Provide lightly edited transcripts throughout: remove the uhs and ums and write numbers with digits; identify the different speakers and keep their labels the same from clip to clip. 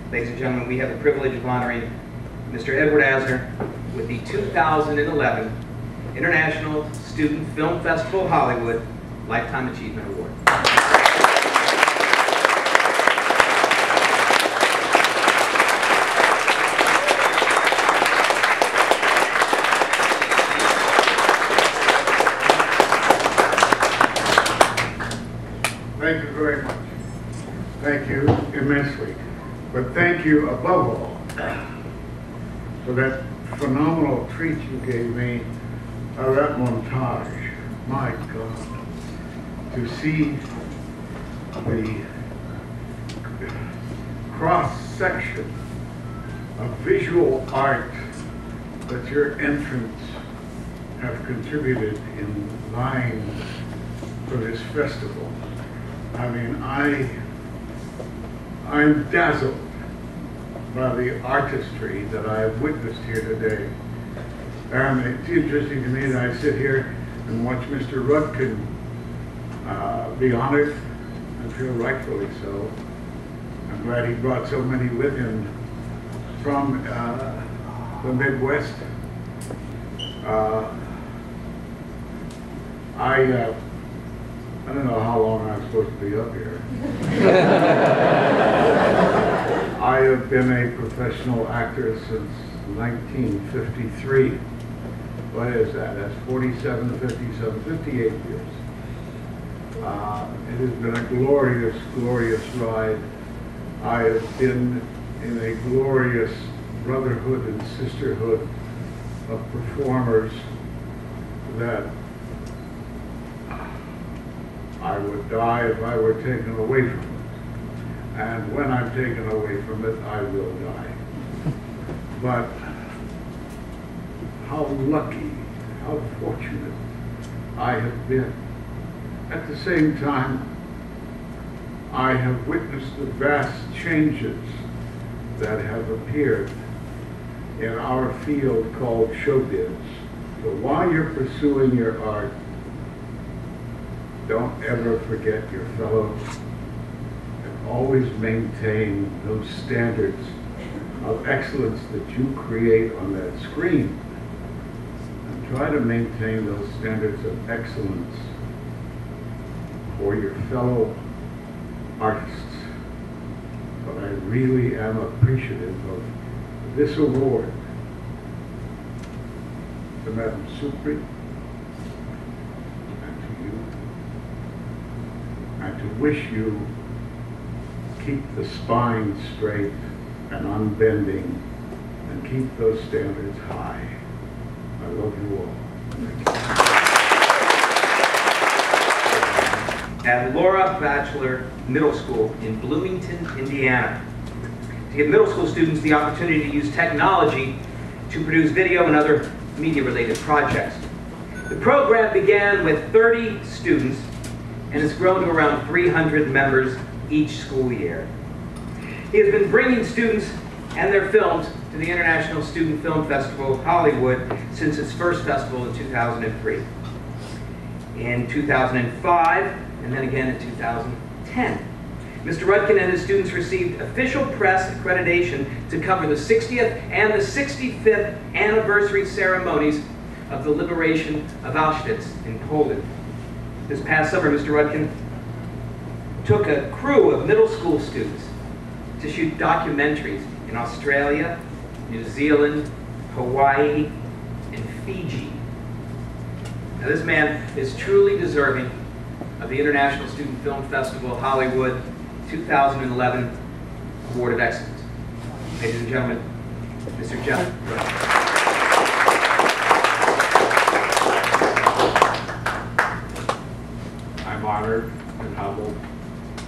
Speaker 1: Ladies and gentlemen, we have the privilege of honoring Mr. Edward Asner with the 2011 International Student Film Festival Hollywood Lifetime Achievement Award.
Speaker 2: Thank you very much. Thank you immensely. But thank you above all for that phenomenal treat you gave me of that montage. My God. To see the cross-section of visual art that your entrants have contributed in line for this festival. I mean, I'm dazzled by the artistry that I have witnessed here today. It's interesting to me that I sit here and watch Mr. Rudkin be honored. I feel rightfully so. I'm glad he brought so many with him from the Midwest. I don't know how long I'm supposed to be up here. I have been a professional actor since 1953. What is that? That's 47, 57, 58 years. It has been a glorious, glorious ride. I have been in a glorious brotherhood and sisterhood of performers that I would die if I were taken away from it. And when I'm taken away from it, I will die. But how lucky, how fortunate I have been. At the same time, I have witnessed the vast changes that have appeared in our field called showbiz. So while you're pursuing your art, don't ever forget your fellows, and always maintain those standards of excellence that you create on that screen. And try to maintain those standards of excellence for your fellow artists. But I really am appreciative of this award to Madam Supri, and to wish you keep the spine straight and unbending and keep those standards high. I love you all. Thank you.
Speaker 1: At Laura Batchelor Middle School in Bloomington, Indiana, to give middle school students the opportunity to use technology to produce video and other media-related projects. The program began with 30 students and has grown to around 300 members each school year. He has been bringing students and their films to the International Student Film Festival Hollywood since its first festival in 2003. In 2005, and then again in 2010. Mr. Rudkin and his students received official press accreditation to cover the 60th and the 65th anniversary ceremonies of the liberation of Auschwitz in Poland. This past summer, Mr. Rudkin took a crew of middle school students to shoot documentaries in Australia, New Zealand, Hawaii, and Fiji. Now, this man is truly deserving of the International Student Film Festival Hollywood 2011 Award of Excellence. Ladies and gentlemen, Mr. Jeff Rudkin.
Speaker 3: I'm honored and humbled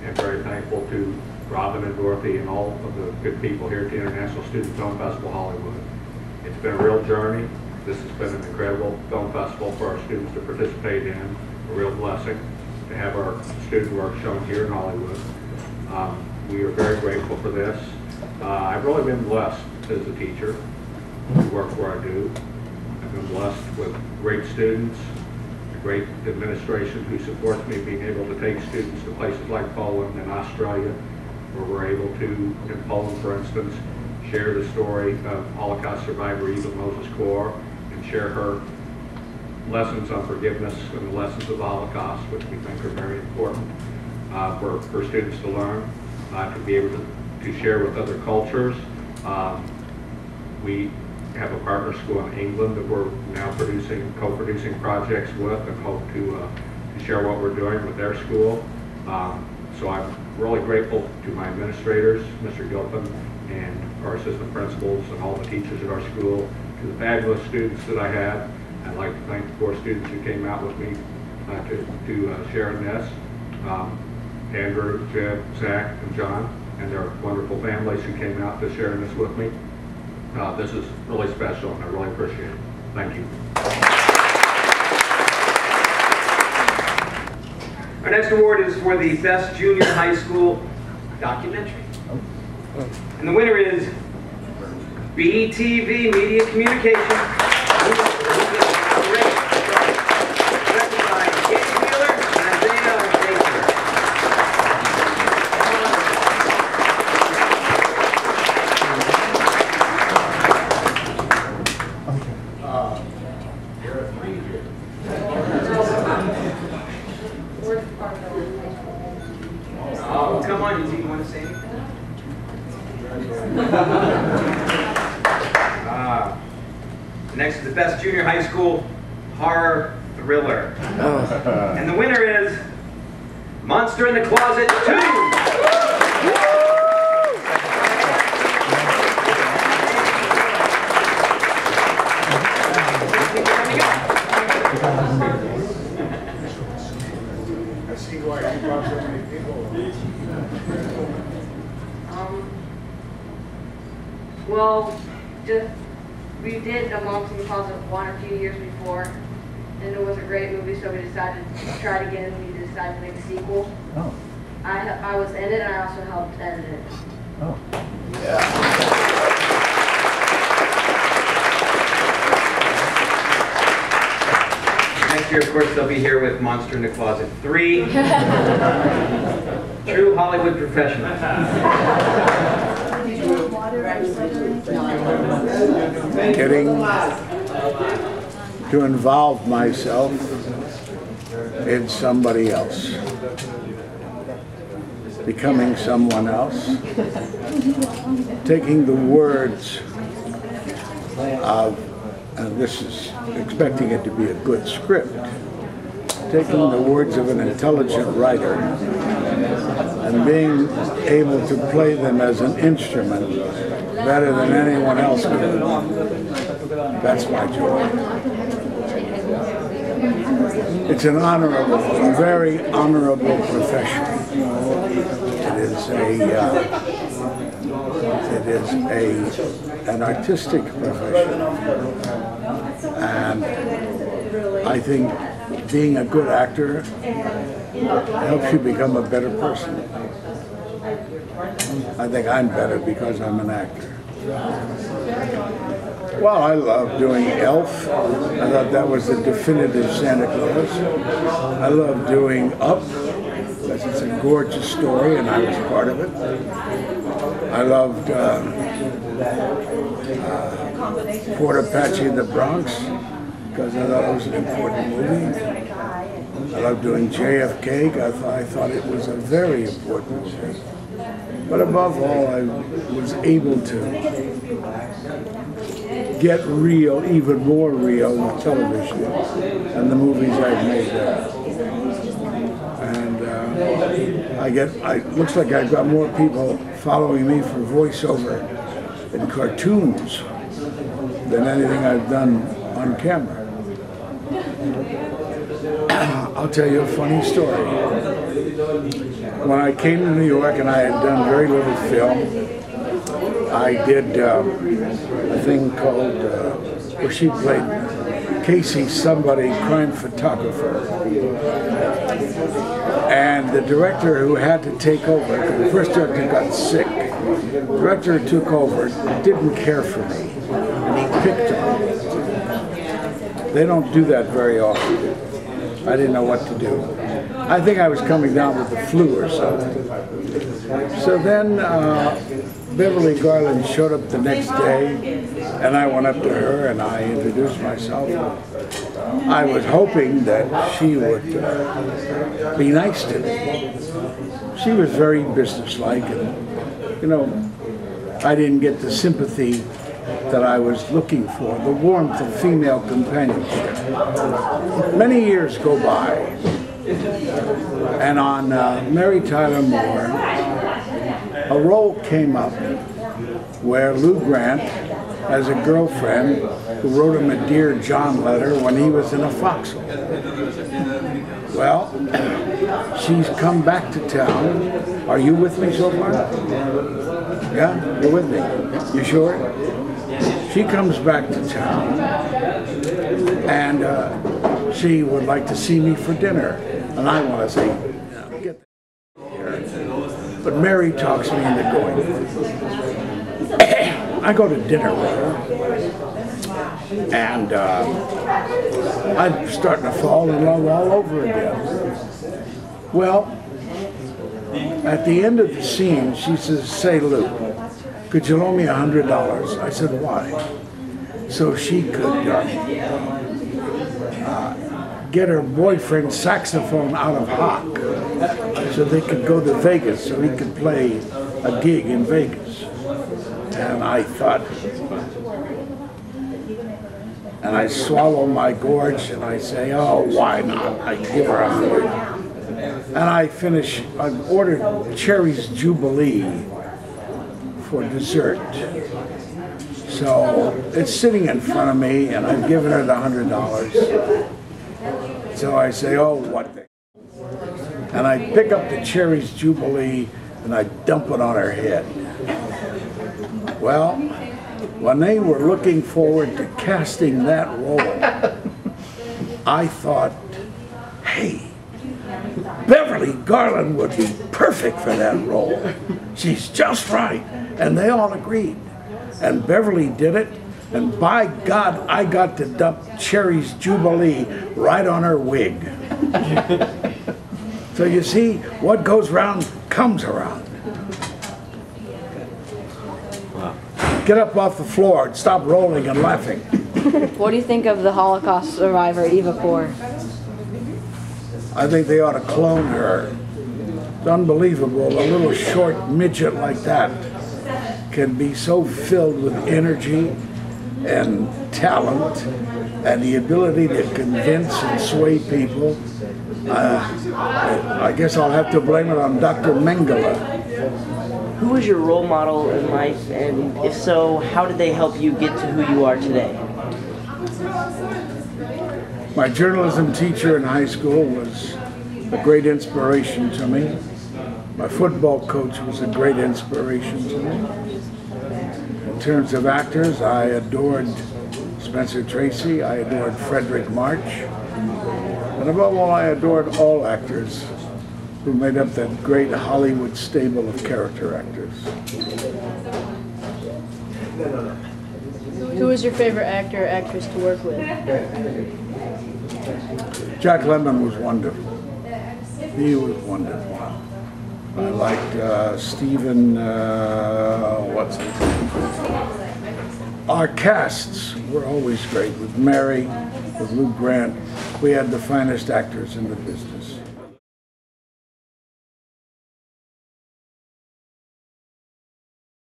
Speaker 3: and very thankful to Robin and Dorothy and all of the good people here at the International Student Film Festival Hollywood. It's been a real journey. This has been an incredible film festival for our students to participate in. A real blessing to have our student work shown here in Hollywood. We are very grateful for this. I've really been blessed as a teacher to work where I do. I've been blessed with great students, a great administration who supports me being able to take students to places like Poland and Australia, where we're able to, in Poland, for instance, share the story of Holocaust survivor Eva Moses Kor and share her lessons on forgiveness and the lessons of the Holocaust, which we think are very important for students to learn, to be able to share with other cultures. We have a partner school in England that we're now co-producing projects with, and hope to share what we're doing with their school. So I'm really grateful to my administrators, Mr. Gilpin, and our assistant principals and all the teachers at our school, to the fabulous students that I have. I'd like to thank the 4 students who came out with me to share in this. Andrew, Jeb, Zach, and John, and their wonderful families who came out to share in this with me. This is really special, and I really appreciate it. Thank you.
Speaker 1: Our next award is for the Best Junior High School Documentary. And the winner is BTV Media Communication. Oh, come on, you want to say anything? Next is the Best Junior High School Horror Thriller. And the winner is Monster in the Closet 2.
Speaker 2: I see why you brought so many people.
Speaker 4: Well, we did A Monster in the Closet 1 a few years before, and it was a great movie, so we decided to try it again, and we decided to make a sequel.
Speaker 5: Oh.
Speaker 4: I was in it, and I also helped edit it.
Speaker 5: Oh.
Speaker 1: Next year, of course, they'll be here with Monster in the Closet 3. True Hollywood professionals.
Speaker 2: Getting to involve myself in somebody else, becoming someone else, taking the words of, and this is expecting it to be a good script, taking the words of an intelligent writer and being able to play them as an instrument better than anyone else could. That's my joy. It's an honorable, a very honorable profession. It is an artistic profession, and I think being a good actor helps you become a better person. I think I'm better because I'm an actor. Well, I love doing Elf. I thought that was the definitive Santa Claus. I love doing Up, because it's a gorgeous story and I was part of it. I loved Fort Apache in the Bronx, because I thought it was an important movie. I loved doing JFK, I thought it was a very important movie. But above all, I was able to get real, even more real with television and the movies I've made there. And looks like I've got more people following me for voiceover in cartoons than anything I've done on camera. I'll tell you a funny story. When I came to New York and I had done very little film, I did a thing called, where she played Casey Somebody, crime photographer. And the director who had to take over, the first director got sick, the director who took over didn't care for me, and he picked on me. They don't do that very often. I didn't know what to do. I think I was coming down with the flu or something. So then Beverly Garland showed up the next day, and I went up to her and I introduced myself. I was hoping that she would be nice to me. She was very businesslike, and you know, I didn't get the sympathy that I was looking for, the warmth of female companionship. Many years go by, and on Mary Tyler Moore, a role came up where Lou Grant has a girlfriend who wrote him a Dear John letter when he was in a foxhole. Well, she's come back to town. Are you with me so far? Yeah, you're with me. You sure? She comes back to town, and she would like to see me for dinner. And I want to say, get here. But Mary talks me into going. I go to dinner with her, and I'm starting to fall in love all over again. Well, at the end of the scene, she says, "Say, Lou, could you loan me $100? I said, "Why?" So she could get her boyfriend's saxophone out of hock so they could go to Vegas so he could play a gig in Vegas. And I thought, and I swallow my gorge and I say, oh, why not? I give her $100. And I've ordered Cherry's Jubilee for dessert. So it's sitting in front of me and I've given her the $100. So I say, oh, what the? And I pick up the Cherry's Jubilee and I dump it on her head. Well, when they were looking forward to casting that role, I thought, hey, Beverly Garland would be perfect for that role. She's just right. And they all agreed. And Beverly did it. And by God, I got to dump Cherry's Jubilee right on her wig. So you see, what goes round comes around. Get up off the floor and stop rolling and laughing.
Speaker 5: What do you think of the Holocaust survivor, Eva Kor?
Speaker 2: I think they ought to clone her. It's unbelievable. A little short midget like that can be so filled with energy and talent and the ability to convince and sway people. I guess I'll have to blame it on Dr. Mengele.
Speaker 6: Who was your role model in life, and if so, how did they help you get to who you are today?
Speaker 2: My journalism teacher in high school was a great inspiration to me. My football coach was a great inspiration to me. In terms of actors, I adored Spencer Tracy, I adored Frederick March, and above all, I adored all actors who made up that great Hollywood stable of character actors.
Speaker 5: Who was your favorite actor or actress to work with?
Speaker 2: Jack Lemmon was wonderful. He was wonderful. I liked Stephen, what's his name? Our casts were always great. With Mary, with Lou Grant, we had the finest actors in the business.